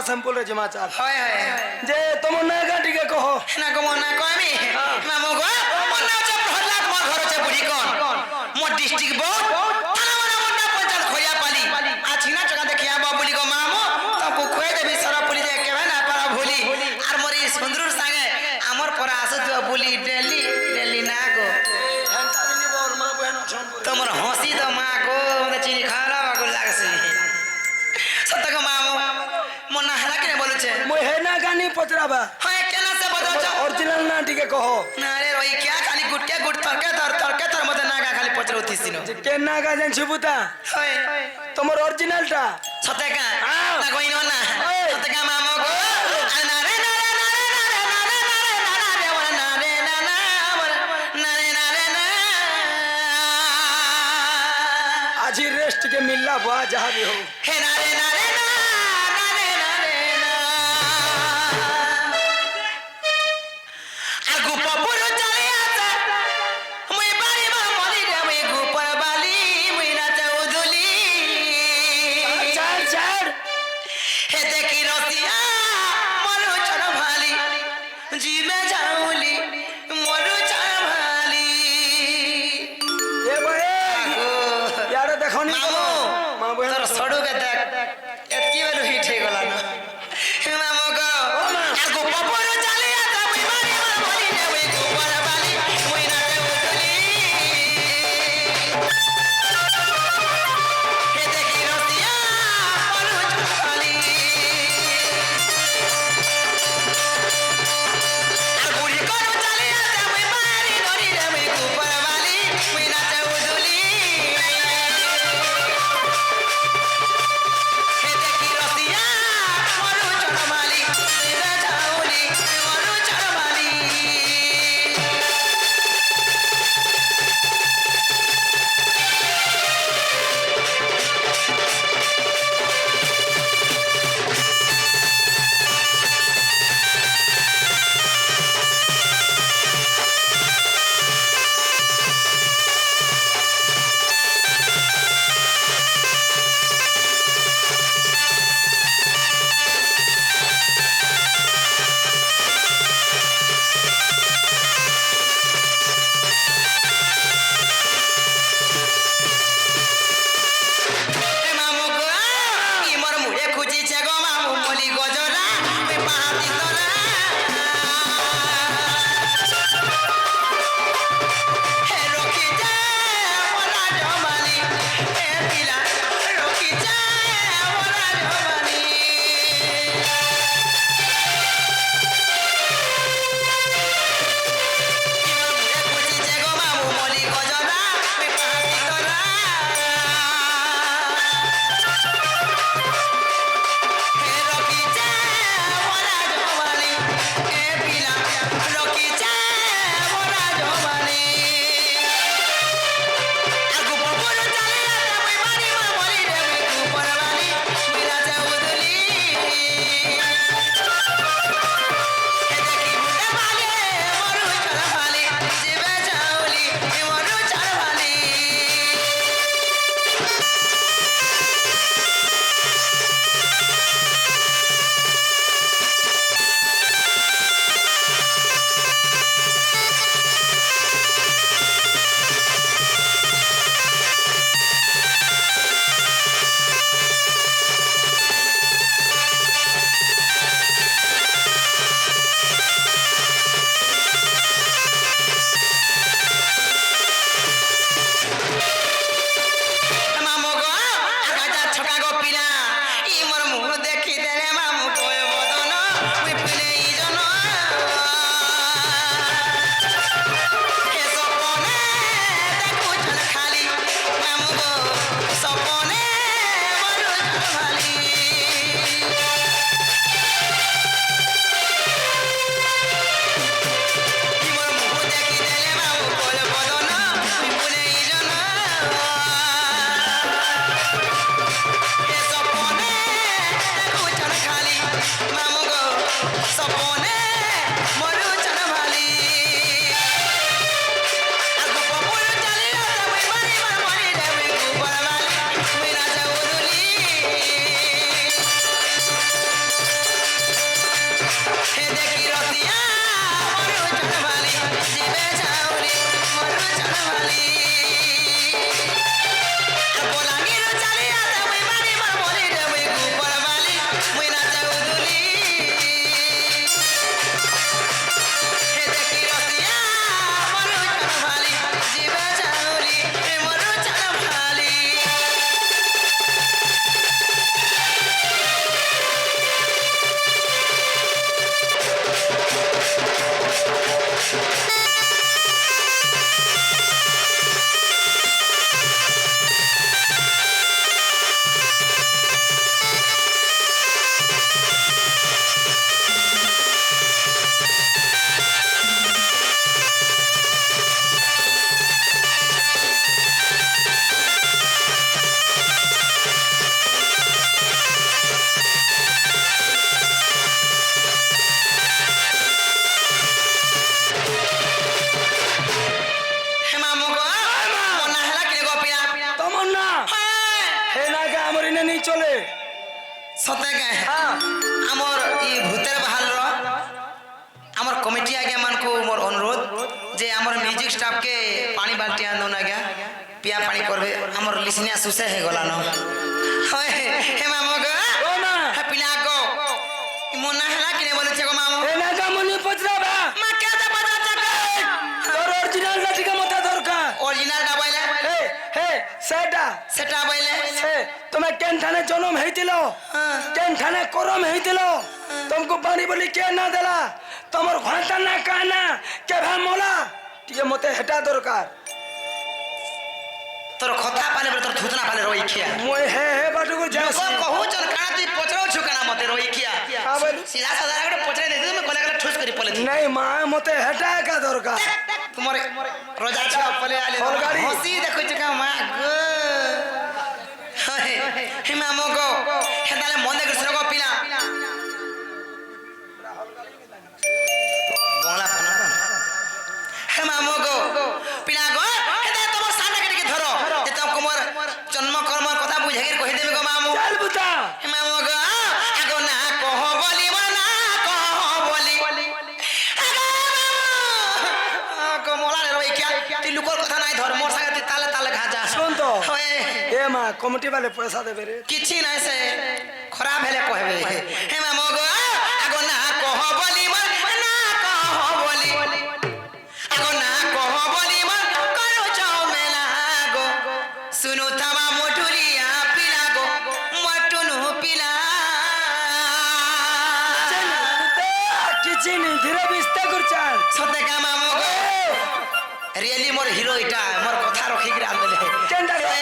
Sample रे जमा चाल হয় হয় जे तुम नागा टिके कहो না গো মনা কমি মামু গো মনা আছে প্রহ্লাদ মোর ঘর আছে বুড়ি কোন মোর ডিস্ট্রিক্ট বহুত থানা মনা মনা পঞ্চায়েত খইয়া পালি আছি না চকা দেখিয়া বাবুলি গো মামু তাকু খয়ে দেবি সারা পুলি যে কেবে না পারা ভুলি আর মোর এই সুন্দর সাঙ্গে আমার পরা আসু তো বুলি ডেলি ডেলি না গো তোমার হসি তো মা গো মতে চিনি খাওয়া গো লাগছে সত্য গো মামু মনা হারা কেন বলছে মই हे ना गानी पचराबा হয় কেন সে বদলছ ओरिजिनल ना टिके कहो না রে ওই क्या খালি গুটকে গুট তরকে তর মতে নাগা খালি পচরউতিছিন जे के नागा जन छुबुता হয় তোমার অরিজিনাল টা সতে কা না কইনো না সতে কা মামু গো না রে না রে না রে না রে না রে না রে না রে না রে না রে না রে না आज ही रेस्ट के मिलला बा जहां भी हो হে না রে না রে না রে না আর গুপপুর চলে আছে মুই বাড়ি মা মলি রে মুই গুপর বালি মুই না চৌধুলি चार चार হে দেখি রসিয়া মরু চর ভালি জিমে যাউলি মরু চর ভালি ए भाई यार देखो नी মামু मामू তোর সড়ুকে দেখ এতকি বেলু হিট হয়ে গলা না মামু গো আর গুপপুর চলে আছে মুই বাড়ি মা মলি রে মুই গুপর বালি মুই না চৌধুলি হে দেখি রসিয়া মরু চর ভালি আর বুড়ি করু চলে আছে মুই বাড়ি ধরি রে মুই গুপর বালি মুই না চৌধুলি হে দেখি রসিয়া মরু চরমালি রে যাউলি মরু চরমালি এ মামু গো ই মোর মুড়ে খুঁজিছে গো মামু মলি গজরা ওই পাহাতি তরা হে রকি যা মোরা জমালি হে পিলা রকি যা মোরা জমালি ই মোর মুড়ে খুঁজিছে গো মামু মলি গজরা ওই পাহাতি তরা হে রকি যা মোরা জমালি হে পিলা রকি যা মোরা জমালি আর গুপপুর চলে আছে মুই বাড়ি মা মলি রে মুই গুপর বালি মুই না চৌধুলি হে দেখি বুড়া বালি মরু চর বালি জিবে যাউলি মরু চর বালি মামু গো আগাজা ছকা গো পিলা ই মোর মুহ দেখি দেলে মামু কয় বদন মুই পিলে ই জন হে সপনে দেখুছন খালি মামু গো সপনে মরু ভালি ই মোর মুহ দেখি দেলে মামু কয় বদন মুই পিলে ই জন হে সপনে দেখুছন সতে কে হ্যাঁ আমার ই ভূতের বাহালর আমার কমিটি আজ্ঞা মানকু মোর অনুরোধ যে আমার মিউজিক স্টাফ কে পানি বাল্টি আনদন আজ্ঞা পিয়া পানি করবে আমার লিসনিয়া সুসে হয়ে গলা ন হয় হে মামু গো ও মা হে পিলা গো মনা হেলা কিনে বলেছে গো মামু এনা গামনি পচরাবা মা কে দে বাজা চাকা তোর অরিজিনাল লাঠিকা মাথা দরকার অরিজিনাল ডাবাইলে হে হে সেটা সেটা বাইলে সে তুমি কেনঠানে জন্ম হইতিল হ্যাঁ। কেনঠানে করম হইতিল तुमको पानी बोली के ना देला तमर घंटा ना काना के भा मोला टिके मते हेटा दरकार তোর কথা পালে বলে তোর থুতনা পালে রই খিয়া मोय हे बाटुको जासी कहू चल काना তুই পচরাও छु কানা মতে রই খিয়া का बोलू সিধা সাদা করে পচরে দে তুমি কোলা কোলা ঠুস করে পলে नहीं मां मते हेटा का दरकार তোমার রোজা ছা পলে আলে হলগাড়ি। হসি দেখো চকা মা গো হে মামু গো হেদালে মনে করে সরগো পিলা বংলা পানা হে মামু গো পিলা গো হেদা তোমার সামনে কেটে ধরো যে তো তোমার জন্ম কর্মর কথা বুঝে গিয়ে কই দেবে গো মামু चल बुता হে মামু গো আগো না কহ বলি না কহ বলি আগো মামু মোলা রে রই কিয়া তুই লুকর কথা নাই ধর মোর সাথে তুই তালে তালে ঘাজা सुन तो হয় ए मां कमिटी वाले पैसा देबे रे কিছু নাই সে খরাপ হেলে কহবে হে মামু গো আগো না কহ বলি না কহ বলি আগো না কহ বলি করো চাও মেলা গো শুনু থামা মোটুলিয়া পিলা গো মটুনু পিলা चल बुता किछि नहीं धीरे बिस्ता कर चल সতে কা মামু গো রিয়েলি মোর হিরো এটা মোর কথা রখি গিরা আনলে কেনটা রে?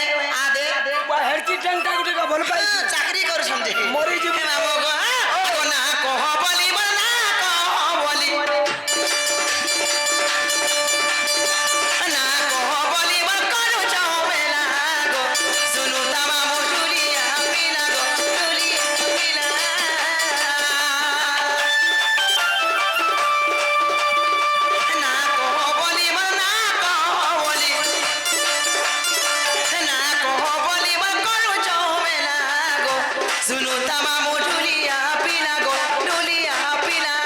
আদে बाहर की टंटा गुटे का बोल पाई চাকরি করছম যে মরি যাবি। হে মামু গো আগো না কহ বলি না কহ বলি না কহ বলি করো চাও মেলা গো শুনু তামা মোটুলিয়া পিলা গো টুলিয়া পিলা না কহ বলি না কহ বলি না কহ বলি করো চাও মেলা গো শুনু তামা মোটুলিয়া পিলা গো টুলিয়া পিলা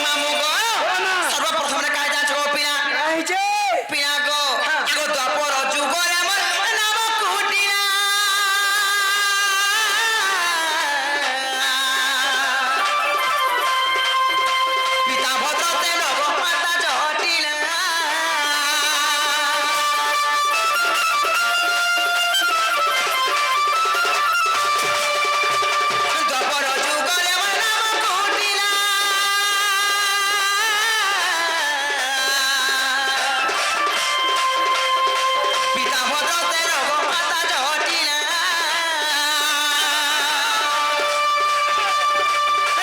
মামু গো সর্বপ্রথমে কাজ জানছ গো পিলা नहीं जे পিলা গো আগো দ্বাপর যুগরে আমার নাম কুটিলা পিতা ভদ্র তেল গো মাতা জটিলা দ্বাপর যুগরে আমার নাম কুটিলা পিতা ভদ্র তেল গো মাতা জটিলা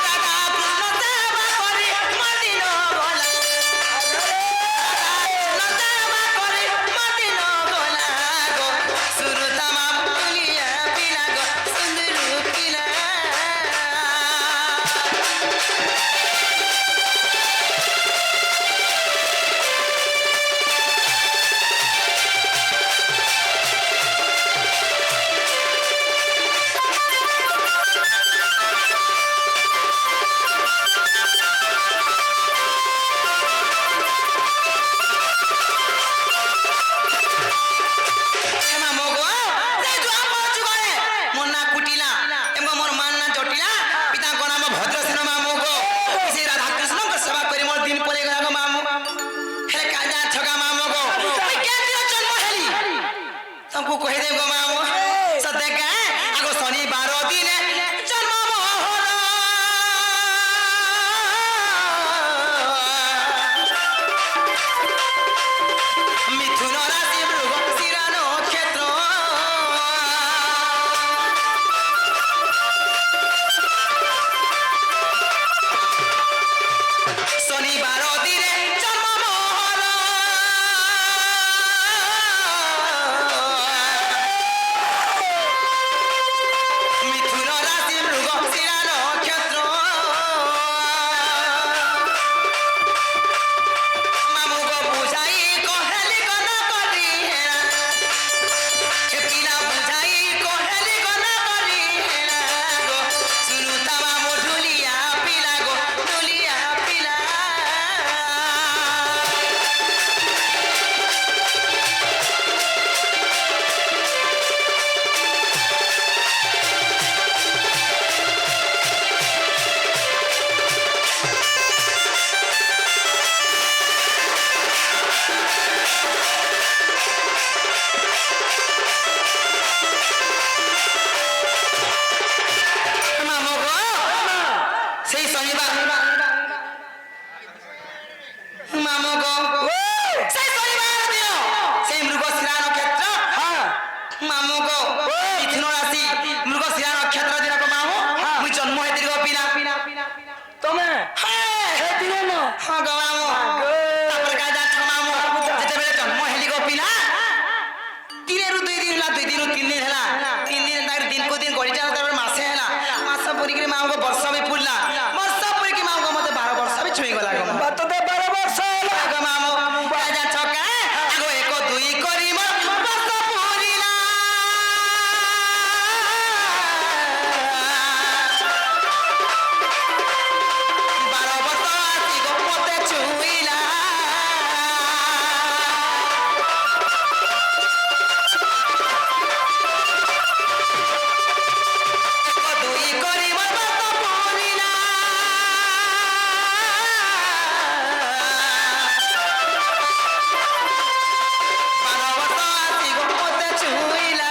রাধা কৃষ্ণ সেবা করি মাতিল গলা সেবা করি মাতিল গলা গো সুরু তামা পুলিয়া পিলা গো সুন্দর পিলা হে মামু গো রে দ্বাপর যুগরে মোর না কুটিলা এবং মোর মান না জটিলা পিতাଙ୍କ নাম ভদ্রসেন মামু গো ସେ ରାଧା କୃଷ୍ଣଙ୍କ ସେବା କରି ମୋର ଦିନ ପଳେଇ ଗଲା ଗো ମାମୁ ହେଲେ କାଜା ଛଗା ମାମୁ ଗো ମୁଇଁ କେମିତି ଜନ୍ମ ହେଲି ତମକୁ କହିଦେବି ଗো ମାମୁ ସତେ କା ଆଗ ଶନିବାର ଦିନେ ଜନ୍ମ ମୋହର মিথুন রাশি মৃগ শিরা নক্ষত্র শনিবার দিনে জন্ম মোহর ମାମୁଁ ଗୋ ମିଥୁନ ରାଶି ମୃଗଶିରା ନକ୍ଷତ୍ର ଦିନକ ମାମୁଁ ମୁଁ ଜନ୍ମ ହେଇଥିଲି ଗୋ ପିଲା ତମେ ହେ ହେତିରେ ନ ହଁ ଗୋ ମାମୁଁ ତାପରେ କାଇଁ ଜାଣିଛ ମାମୁଁ ଯେତେବେଳେ ଜନ୍ମ ହେଲି ଗୋ ପିଲା ଦିନେରୁ 2 ଦିନ ହେଲା 2 ଦିନରୁ 3 ଦିନ ହେଲା 3 ଦିନ ତାପରେ ଦିନକୁ ଦିନ ଗଡ଼ି ଚାଲ ତାପରେ ମାସେ ହେଲା ମାସ ପୁରିକିରି ମାମୁଁଙ୍କ ବର୍ଷ ବି ପୁରିଲା ବର୍ଷ ପୁରିକି ମାମୁଁଙ୍କ ମତେ 12 ବର୍ଷ ବି ଛୁଇଁ ଗଲା ଗୋ ମାମୁଁ ତତେ 12 ବର୍ଷ ହେଲା ଗୋ ମାମୁଁ କାଇଁ ଜାଣିଛ କାଇଁ ଆଗো 1 2 କରି ମୋ ବର୍ଷ ପୁରିଲା 12 ବର୍ଷ ଆସି ଗୋ ମତେ ଛୁଇଲା ଦୁଇ କରି ମୋ ବର୍ଷ ପୁରିଲା 12 ବର୍ଷ ଆସି ଗୋ ମତେ ଛୁଇଲା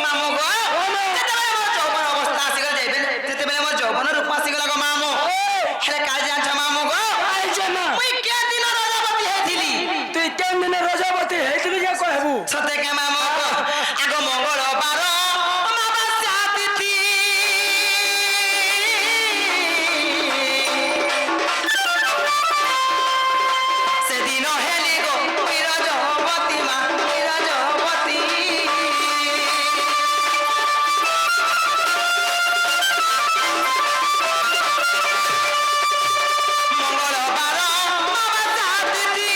ମାମୁଁ ଗୋ ଯେତେବେଳେ ମୋର ଯୌବନ ଅବସ୍ଥା ଆସିଗଲା ଯେତେବେଳେ ମୋର ଯୌବନ ରୂପ ଆସିଗଲା ଗୋ ମାମୁଁ ହେଲେ କାଲି ଜାଣିଛ ମାମୁଁ ଗୋ ଆଇଛ ନା ମୁଇଁ କେ ଦିନ ରଜବତୀ ହେଇଥିଲି তুই কেন দিনে রজবতী ହେଇଥିଲু যে কহবু ସତେ କେ ମାମୁଁ ଗୋ ଆଗ ମଙ୍ଗଳବାର ଅମାବାସ୍ୟା ତିଥି ସେଦିନ ହେଲି ଗୋ ମୁଇଁ ରଜବତୀ ମା ମୁଇଁ ରଜବତୀ ମଙ୍ଗଳବାର ଅମାବାସ୍ୟା ତିଥି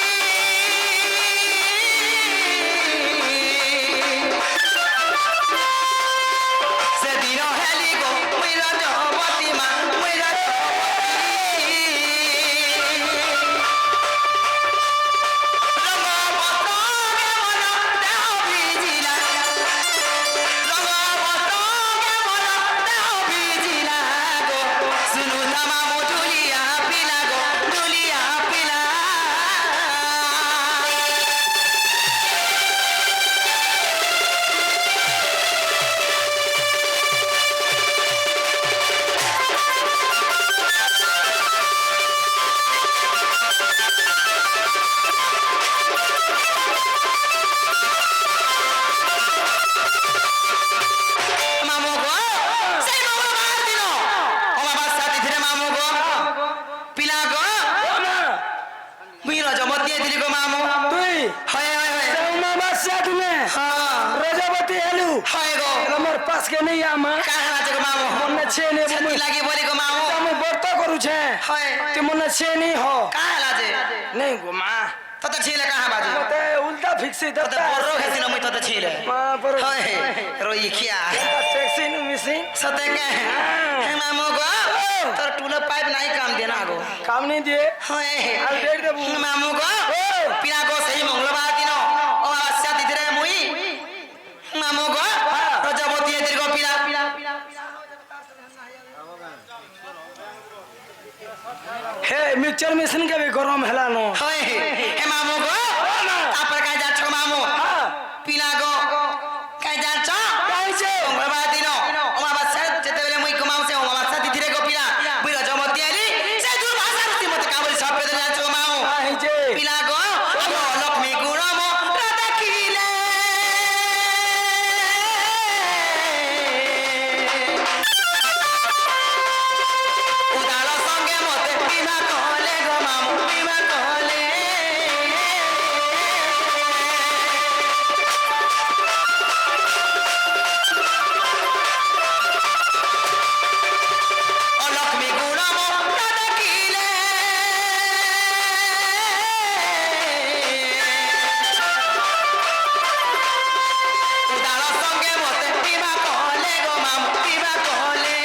ସେଦିନ ହେଲି ଗୋ ମୁଇଁ ରଜବତୀ ମା ମୁଇଁ ରଜବତୀ ରଙ୍ଗ ପତଙ୍ଗେ ମୋର ଦେହ ଭିଜିଲା ରଙ୍ଗ ପତଙ୍ଗେ ମୋର ଦେହ ଭିଜିଲା ଗୋ ସୁନୁତା ମାମୁଁ ଢୁଲିଆ ପିଲା ଗୋ ଢୁଲିଆ ପିଲା ମାମୁଁ ଗୋ ସେଇ ମଙ୍ଗଳବାର ଦିନ ଅମାବାସ୍ୟା ତିଥିରେ ମାମୁଁ ଗୋ ପିଲା ଗୋ ମୁଇଁ ରଜବତୀ ହେଇଥିଲି ଗୋ ମାମୁଁ তুই ହଏ ହଏ ହଏ অমাবাস্যা দিনে ହଁ রজবতী হেলু ହଏ ଗୋ আমার পাশকে নেই আমা କାହା ହେଲା ଯେ ଗୋ ମାମୁଁ মনে ছে নে ସେଥିଲାଗି ବୋଲି ଗୋ ମାମୁଁ আমি ব্রত করুছে ହଏ তুই মনে ছে নি হ କାହା ହେଲା ଯେ নেই গো মা ତତେ ଛିଲେ କାହା ବାଜେ মতে উল্টা ফিক্সি ତତେ ପର ଘେସିନ ମୁଇଁ ତତେ ଛିଲେ মা পর ହଏ রই খিয়া ট্যাক্সি নু মিসি সতে কে হে মামুঁ গো তোর টুলো পাইপ নাই কাম দে না গো কাম নি দিয়ে হয়ে আর ডেট দেবু মামুঁ গো পিলা গো সেই মঙ্গলবার দিন অমাবাস্যা তিথিরে মুই মামুঁ গো রজবতী এদের গো পিলা হে মিক্সচার মেশিন কে भी গরম হেলানো হয়ে হে মামুঁ গো তারপর কাই যাচ্ছ মামুঁ পিলা গো কাই যাচ্ছ কাইছে মঙ্গলবার দিন অমাবাস্যা যেতেবেলে মুই কমাও সে অমাবাস্যা তিথিরে গো পিলা মুই রজবতী এলি সে দুর্ভাষা রুচি মতে কাবলি সব পেতে যাচ্ছ মামুঁ কাইছে পিলা গো লক্ষ্মী গুণম দেখিলে উদার সঙ্গে মতে বিমা কলে গো মামুঁ বিমা কলে লক্ষ্মী গুণম দেখিলে উদার সঙ্গে মতে বিমা কলে গো মামুঁ বিমা কলে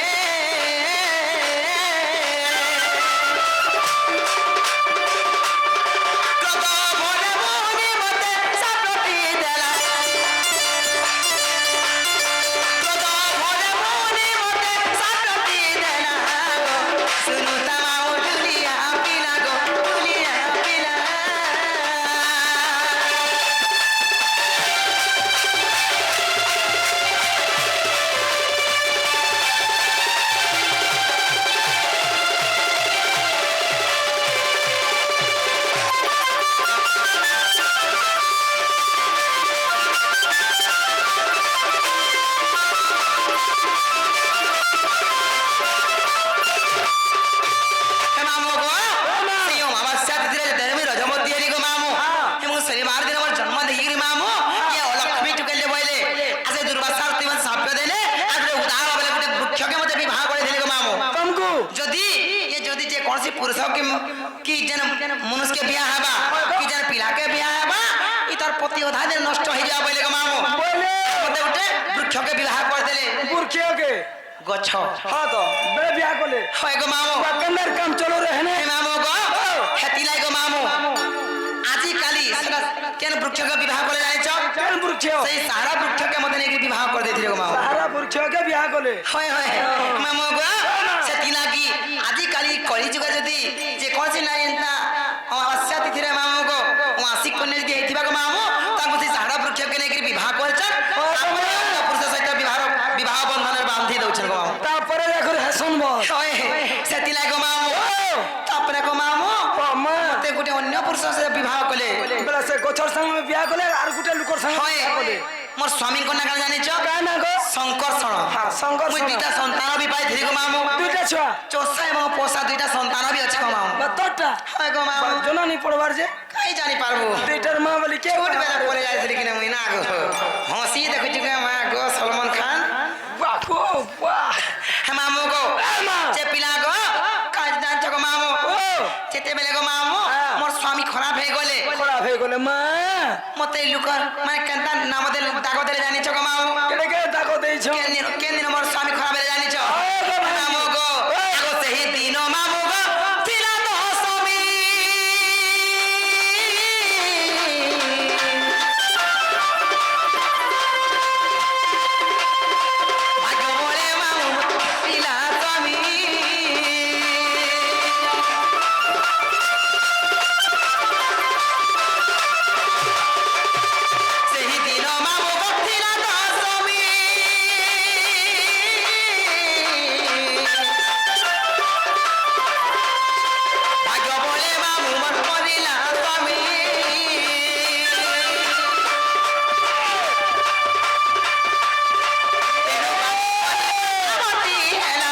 কি যেন মনুষ্যকে বিয়া হবা কি যেন পিলাকে বিয়া হবা ই তার প্রতি অধা দিন নষ্ট হয়ে যাওয়া বলে গো মামু বলে মতে উঠে বৃক্ষকে বিবাহ করে দিলে বুরখিওকে গছ হ্যাঁ তো বে বিয়া করলে হয় গো মামু কন্যার কাম চলো রে হেনে হে মামু গো হেতি লাই গো মামু আজি কালি সেটা কেন বৃক্ষকে বিবাহ করে জানিছ কেন বুরখিও সেই সারা বৃক্ষকে মতে নেকি বিবাহ করে দিয়েছিল গো মামু সারা বুরখিওকে বিয়া করলে হয় হয় মামু গো সেতি লাগি আজি কালি কলি যুগ যদি যে কোনসি নারী না অমাবস্যা তিথিরে মামু গো মাসিক কন্যা যদি হইতিবা গো মামু তাଙ୍କୁ সেই সারা বৃক্ষকে নেকি বিবাহ করছ তারপরে অন্য পুরুষ সহিত বিবাহ বন্ধনের বান্ধি দউছেন গো মামু তারপরে দেখো হেসন বস হয় সেতি লাই গো মামু তারপরে গো মামু মা মতে গোটে অন্য পুরুষ সহিত বিবাহ কলে বেলা সে গছর সঙ্গে বিয়া করলে আর গুটে লোকর সঙ্গে হয় বিয়া করলে মোর স্বামীଙ୍କ নাম জানিছ কানা গো শঙ্কর্ষণ হ্যাঁ শঙ্কর মুই দুইটা সন্তান বি পাইଥିଲି গো মামু দুইটা ছুয়া চোষা এবং পোষা দুইটা সন্তান বি আছে গো মামু বাতটা হয় গো মামু জননী পড়বার যে কাই জানি পারবো দুইটার মা বলি কে ছোট বেলা পড়ে যাইছিলি কিনা মুই না গো হসি দেখুছি গো মা গো সলমান খান বাহ গো বাহ হে মামু গো মা যে পিলা গো কাজ জানছ গো মামু ও যেতেবেলে গো মামু মোর স্বামী খারাপ হয়ে গলে খরাপ হয়ে গেলে মা মতে লুকর মানে কেনতা নাম দেলে দাগ দেলে জানিছ গো মামু কেটে কে তাকো দেইছো কেন মোর স্বামী খারাপ হয়ে জানিছ মামু গো আগো সেই দিন মামু গো ছিল তো স্বামী ভাগ্য বলে মামু পিলা স্বামী ସେହି ଦିନ ମାମୁ ଗো ଥିଲା ତ ସ୍ୱାମୀ ଭାଗ୍ୟ ବଳେ ମାମୁ ମୋର ପରିଲା ସ୍ୱାମୀ ନାମଟି ହେଲା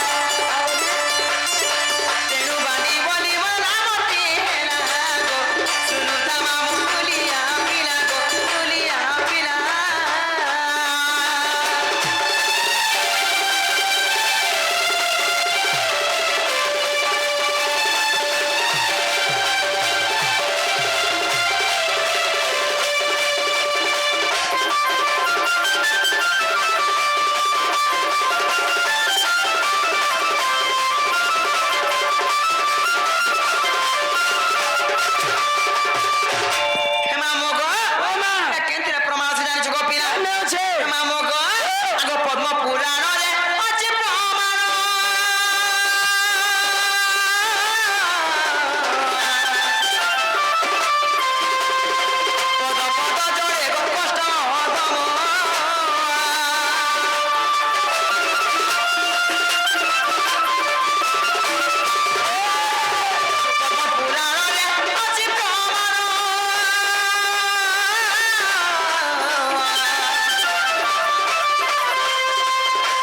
ତେଣୁ ବାଲି ବୋଲି ମୋ ନାମଟି ହେଲା ଗো ଶୁଣୁଥା ମାମୁ ତୁଲିଆ ପିଲା ଗୋ ତୁଲିଆ ପିଲା ହେ ମାମୁ ଗୋ କେନ୍ତିରେ ପ୍ରମାଣ ଅଛି ଜାଣିଛ ଗো ପିଲା নে আছে ହେ ମାମୁ ଗୋ ଆଗ ପଦ୍ମ ପୁରାଣରେ ଅଛି ପ୍ରମାଣ ପଦ ପଦ ଜଳେ ଗো କଷ୍ଟ ହଦମ ପଦ୍ମ ପୁରାଣରେ ଅଛି ପ୍ରମାଣ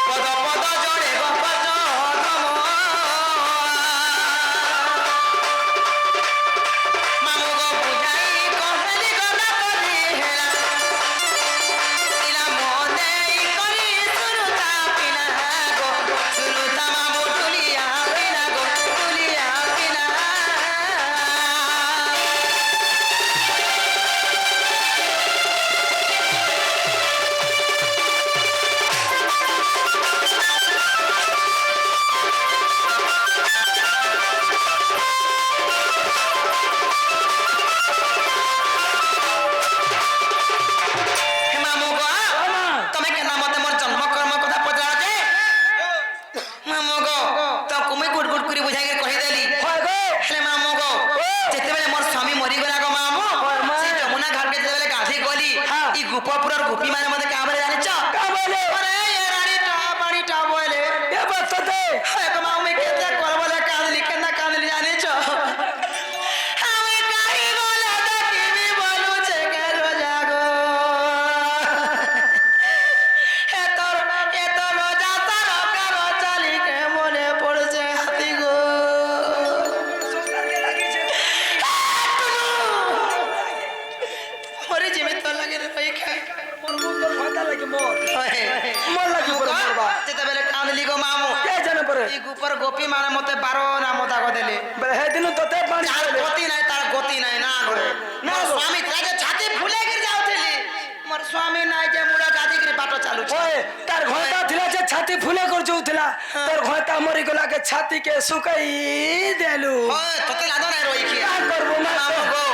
ପଦ ପଦ ଜଳେ ଗୋ କଷ୍ଟ ହଦମ ମାମୁ ଗো ବୁଝାଇ କହିଲି ଗଲା କରି ହେଲା ପିଲା ମୋ ଦେଇ କରି ଶୁଣୁଥା ପିଲା ଗୋ ଶୁଣୁଥା ମାମୁ ତୁଲିଆ ପିଲା ଗୋ ତୁଲିଆ ପିଲା ହେ ମାମୁ ଗো ତମେ କେନା ମତେ ମୋର ଜନ୍ମ କର୍ମ କଥା ପଚାର ଯେ ମାମୁ ଗୋ ତମକୁ ମୁଇଁ ଗୁଡ଼ ଗୁଡ଼ କରି ବୁଝାଇକି କହିଦେଲି হয় গো ହେଲେ ମାମୁ ଗୋ ଯେତେବେଳେ ମୋର ସ୍ୱାମୀ ମରିଗଲା ଗো ମାମୁ ସେ ଯମୁନା ଘାଟରେ ଯେତେବେଳେ ଗାଧେଇ ଗଲି ଇ ଗୋପପୁରର ଗୋପୀ ମାନେ ମତେ କାଁ ବୋଲେ ଜାଣିଛ কা বলে ଆରେ ଏ ରାଣୀ ଟା ପାଣି ଟା ବୋଲେ এ বাততে ହେ ଗো ମାମୁ ମୁଇଁ କେତେ କରବଲେ କାନ୍ଦିଲି କେନ୍ତା କାନ୍ଦିଲି ଜାଣିଛ ଆମେ କାହିଁ ବୋଲେ ଦେଖିବି ବୋଲୁଛେ କେ ରୋଜା ଗো এ তোর রোজা তার কার চালিকে মনে পড়ছে হাতি গো মরে যাবে তো লাগে রে ভাই খাই মোর লাগে মোর লাগি বড় করবা যেতেবেলে কাঁদলি গো মামু কে জানে পরে করে এই গুপর গোপী মানে মতে 12 নাম দাগ দেলে বলে হে দিন তোতে পানি যার গতি নাই তার গতি নাই না গো না না গো। স্বামী রাজে ছাতি ফুলে গির যাউଥିଲି মোর স্বামী নাই যে মুড়া গাদি গির বাটো চালু ওই তার ঘন্টা থিলা যে ছাতি ফুলে করে যাউଥିଲା তার ঘন্টা মরি গলা के छाती के सुकाई देलु ওই তোতে লাদ নাই রই কি না করবো না তো। মামু গো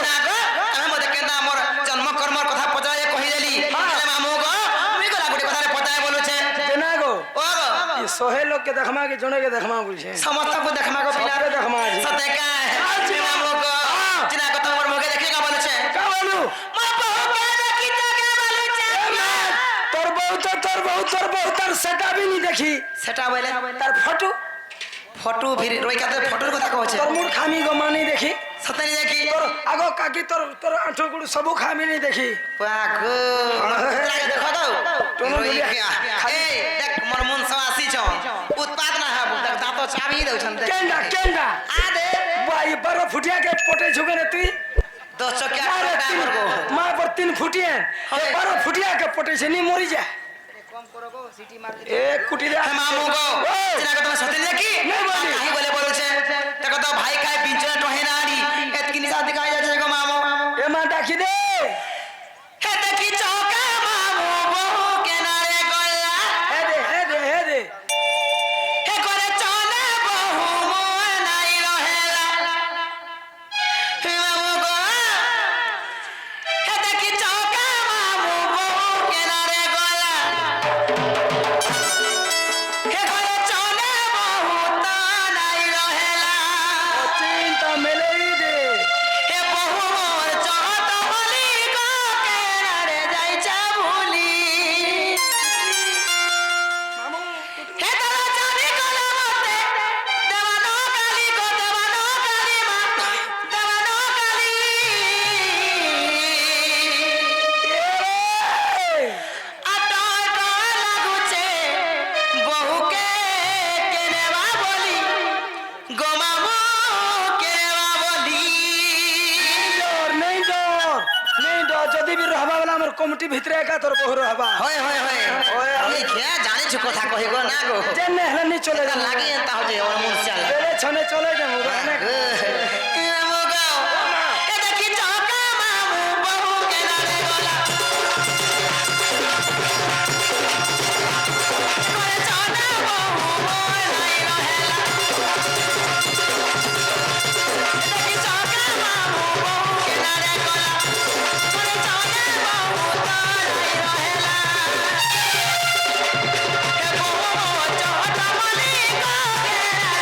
না গো আমি মতে কেনা মোর জন্ম কর্মর কথা পচায়ে কহি দেলি হ্যাঁ। মামু গো তুমি গলা গুটি কথা পচায়ে বলুছে ना गो ও গো ये सोहे लोग के देखमा के जोने के देखमा बुझे समस्त को देखमा को पिला सबके देखमा जी। सते का आज मामू गो हाँ। जिना को तोर मुखे देखेगा बलुছে का बोलू मोर बहू के देखी तो के बलुছে तोर बहुत तार सेटा भी नहीं देखी সেটা বলে तार फोटो ফটো ভিড় রই কাতে ফটোর কথা কহছে तोर मुड़ खामी गो मानी देखी সতে নি দেখি तोर आगो काकी तोर आंठो गुड़ सबू खामी नहीं देखी পাগো লাগে দেখো তো তোমরা রই বলিয়া, গিয়া খালি- এই দেখ মোর মন সব আসিছ উৎপাদ না হব দেখ দাঁত চাবি দেউছন দেখ केंडा আদে बाई बारो फुटिया के पोटे झुके ने तुई 10 চকিয়া मारे টোটা तीन মোর গো मार पर 3 फुटिया हाँ। बारो फुटिया के पोटे से नहीं मरी जा কম করো গো সিটি মার एक कुटी दे হে মামু গো জিনা কো তুমি সতে নি দেখি नहीं बोली। কাহি বলে বলছে দেখো তো ভাই কাই বিঞ্চনা টহে নাড়ি এতকি নিসা দিখাই যাচ্ছে গো মামু ए मां डाकी दे হে দেখি চৌকা মামু বহু কেনারে গলা हे दे হে করে চলে বহু মোয় নাই রহেলা হে মামু গো হে দেখি চৌকা মামু বহু কেনারে গলা হে করে চলে বহু তা নাই রহেলা चिंता मेले ही दे হে বহু মোর চহত বলি গো কেনারে যাইছা ভুলি मामू হে তোরা জানি কলে মতে দেওয়ানো কালি গো দেওয়ানো কালি মা দেওয়ানো কালি আটয় টয় লাগুছে বহুকে কেনেবা বলি গো মামু কেনেবা বলি नहीं डर जदि भी रहबा वाला हमर कमिटी भितरे एका तोर बहु रहबा হয় হয় হয় ওই আমি- আমি খেয়া জানিছ কথা কহিব না গো जेने हले नहीं चले जा লাগি এন্তা হচ্ছে ওর মন চালা बेले छने चले जा मुगा ने মামু গো এ দেখি চৌকা মামু বহু কেনারে গলা করে চলে বহু মোয় নাই রহেলা এ দেখি চৌকা মামু বহু কেনারে গলা করে চলে বহু তা নাই রহেলা হে বহু চহটা বলি গো কেনারে